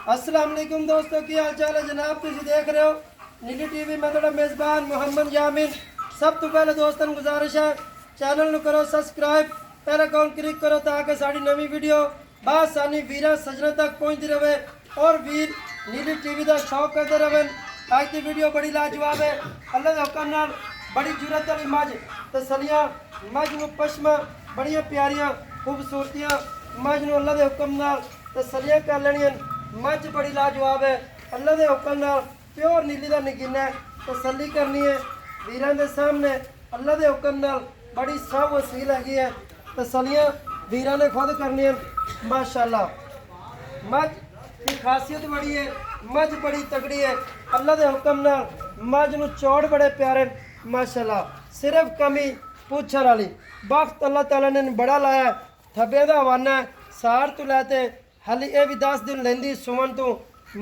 अस्सलाम वालेकुम दोस्तों, की हाल चाल है जनाब। तुम देख रहे हो नीली टीवी। मैं थोड़ा मेज़बान मोहम्मद यामीन। सब तो पहले दोस्तों गुजारिश है चैनल ਨੂੰ करो सब्सक्राइब, बेल आइकन क्लिक करो ताकि साड़ी नवी वीडियो बासानी वीर सजना तक पहुंचती रहे और वीर नीली टीवी का शौक करते रहे। आज की वीडियो बड़ी लाजवाब है। अल्लाह के हुक्म नाल बड़ी जरूरत वाली मझ तसलियां मझ नूं पशमा बड़ियां प्यारियां खूबसूरतियां मझ नूं अल्लाह के हुक्म नाल तसलियां कर लेनियां। मझ बड़ी लाजवाब है। अल्लाह के हुक्म नाल प्योर नीली का नगीना है, तसली करनी है वीरां दे सामने। अल्लाह के हुक्म नाल बड़ी सौ वसील हैगी है, तसलियां वीरां ने खुद करनी है। माशाअल्लाह मझ की खासियत बड़ी है, मझ बड़ी तगड़ी है। अल्लाह के हुक्म नाल मझ नूं चौड़ बड़े प्यारे माशाअल्लाह। सिर्फ कमी पूछण वाली वक्त अल्लाह ताला ने बड़ा लाया। थब्बे का हवाना है सार तो लैते हाली ये भी 10 दिन लेंदी सुमन तो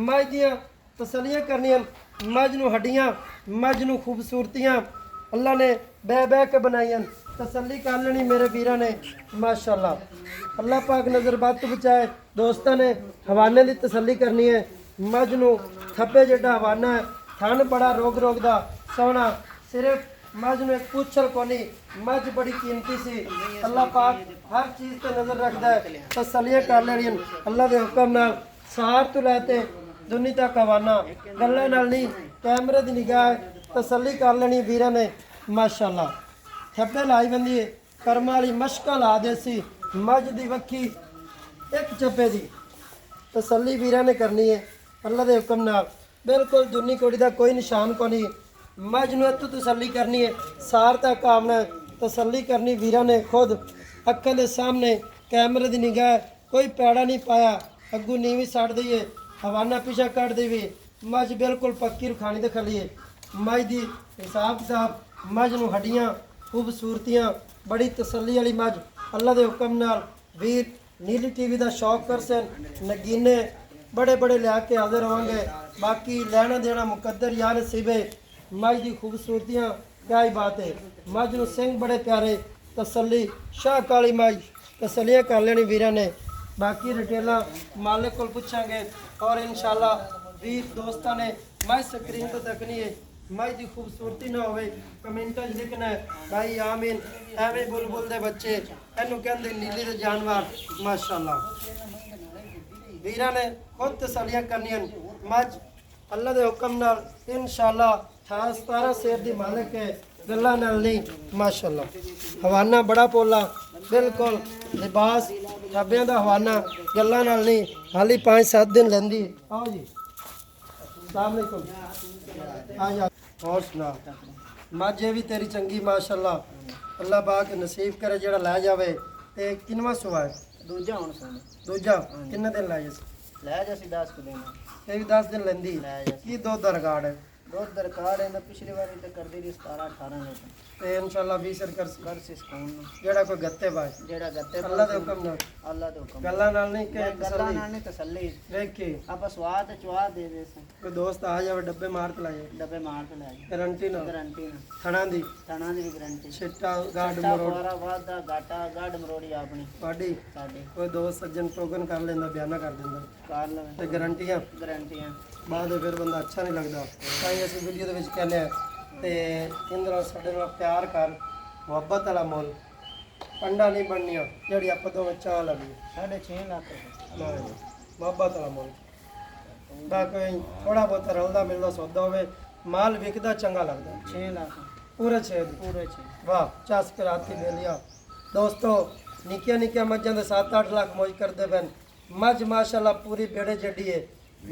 मझ दियां तसलियां करनियां। मझ नूं हड्डियां मझ नूं खूबसूरतियां अल्लाह ने बह बह के बनाइयां। तसली कर लेनी मेरे वीरां ने माशाअल्लाह। अल्लाह पाक नज़र बद तो बचाए। दोस्तों ने हवाने की तसली करनी है। मझ नूं थब्बे जिड्डा हवाना है, थन बड़ा रोग रोग दा सोहना। सिर्फ मझ नूं एक पुछल कोनी, मझ बड़ी कीमती सी। अल्लाह पाक हर चीज़ पर नज़र रखता है। तसलियां कर लेनियां अल्लाह के हुक्म नाल। सार तो लैते दुनी तक हवाना गल्लां नाल नहीं, कैमरे की निगाह तसली कर लेनी वीरां ने माशाअल्लाह। थब्बे लाई बंदी है कर्म वाली मशकां ला दे सी। मझ दी वक्खी एक चप्पे दी तसली वीरां ने करनी है अल्लाह के हुक्म नाल। बिल्कुल दुनी कोड़ी का कोई निशान को नहीं। मझ नूं इत्थों तसली करनी है, सार तक आमना है, तसली करनी वीरां ने खुद अक्खां दे सामने। कैमरे की निगाह कोई पैड़ा नहीं पाया, अगू नीवी सट दी है, हवाना पीछा कट दी भी। मझ बिल्कुल पक्की रुखानी दे खली है। मझ दी हिसाब किताब मझ नूं हड्डियां खूबसूरतियां बड़ी तसली वाली मझ। अल्लाह के हुक्म नाल वीर नीली टीवी का शौक कर सन नगीने बड़े बड़े लिया के हाजिर होंगे। बाकी लेना देना मुकद्दर या नसीबे। मझ की खूबसूरतियाँ क्या ही बात है। मझ नूं सिंह बड़े प्यारे तसली शाह काली मझ तसलियां कर लेनी वीरां ने। बाकी डिटेलां मालिक को पूछांगे और इंशाल्लाह वीर दोस्तों ने मझ स्क्रीन तो तकनी है। मझ की खूबसूरती ना होवे कमेंटां लिखना है भाई आमीन। एवें बुलबुल दे बच्चे इनू कहंदे नीली दे जानवर माशाअल्लाह। वीरां ने खुद तसलियां करनियां। मझ अल्लाह के हुक्म नाल इंशाअल्लाह 18-17 शेर दी मालिक है, गल्लां नाल नहीं माशाअल्लाह। हवाना बड़ा पोला बिल्कुल लिबास थब्बियां दा हवाना गल्लां नाल नहीं। हाली 5-7 दिन लेंदी। आओ जी अस्सलाम वालेकुम आ जा और सुना। मझ ये भी तेरी चंगी माशाअल्लाह। अल्लाह पाक नसीब करे जेड़ा लै जावे। ते किनवा सुआ है? दूजा हुण सुन दूजा किन्ने दिन लै जस? लै जासी 10 दिन ये भी 10 दिन लेंदी। की दो दा रिकॉर्ड है? दो दरकार है। पिछली बार तो कर दी 17-18 लीटर ते इंशाल्लाह 20 कर कर सी सकून जेड़ा कोई गत्ते पाए जेड़ा गत्ते अल्लाह दे हुक्म नाल। अल्लाह दे हुक्म गल्लां नाल नहीं के गल्ला नाल नहीं तसल्ली देख के आपा स्वाद चवा दे दे से कोई दोस्त आ जावे डब्बे मार के लाए डब्बे मार के लाई गारंटी ना गारंटी ना थणा दी तना दी भी गारंटी छिट्टा गाड टा मरोड़ पूरा वादा घाटा गाड मरोड़ी अपनी पाड़ी साडी कोई दोस्त सज्जन टोकन कर लेंदा बयाना कर दिंदा कार लवे ते गारंटियां गारंटियां बाद फिर बंदा अच्छा नहीं लगता। ताई असीं वीडियो दे विच कहने ते इंदरा साडे नाल प्यार कर मुहब्बत वाला मोल पंडा नहीं बननिया जेड़ी आपां दोवें चाह लगी 6.5 लाख मुहब्बत वाला मोल दा कोई थोड़ा बहुत रलदा मिलदा सौदा होवे माल विकदा चंगा लगदा। 6 लाख पूरे 6 पूरे 6 वाह चस के राती ले लिया। दोस्तों निक्किया निक्किया मझां दे 7-8 लाख मौज करते पैन। मझ माशाअल्लाह पूरी बेड़े जड्डी है।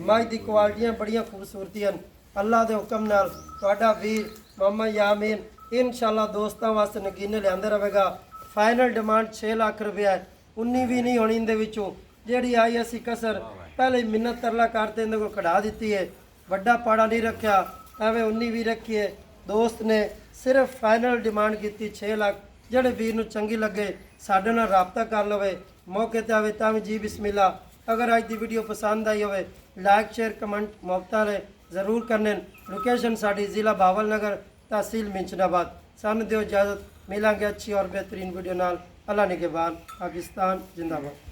मझ की क्वालिटियां बड़ियां खूबसूरतियां। अल्लाह के हुक्म नाल तुहाडा वीर मोहम्मद यामीन इंशाअल्लाह दोस्तों वास्ते नगीने लियांदे रहेगा। फाइनल डिमांड 6 लाख रुपया है। 19 भी नहीं होनी इहदे विचों जिहड़ी आई असी कसर पहले मिन्नत तरला करते इहदे कोल कढ़ा दी है। वड्डा पाड़ा नहीं रखा एवें 19 भी रखी है। दोस्त ने सिर्फ फाइनल डिमांड की 6 लाख। ਜਿਹੜੇ ਵੀਰ ਨੂੰ ਚੰਗੀ ਲੱਗੇ ਸਾਡੇ ਨਾਲ ਰਾਬਤਾ ਕਰ ਲਵੇ ਮੌਕੇ ਤੇ ਆਵੇ ਤਾਂ ਵੀ ਜੀ ਬਿਸਮਿਲ੍ਲਾ। ਅਗਰ ਅੱਜ ਦੀ ਵੀਡੀਓ ਪਸੰਦ ਆਈ ਹੋਵੇ ਲਾਈਕ ਸ਼ੇਅਰ ਕਮੈਂਟ ਮੁਫਤਾਰ ਜ਼ਰੂਰ ਕਰਨੇ। ਲੋਕੇਸ਼ਨ ਸਾਡੀ ਜ਼ਿਲ੍ਹਾ ਬਾਵਲਨਗਰ तहसील मिंचनाबाद। सानू दियो इजाज़त, मिलेंगे अच्छी और बेहतरीन वीडियो नाल। अल्लाह निगहबान। पाकिस्तान जिंदाबाद।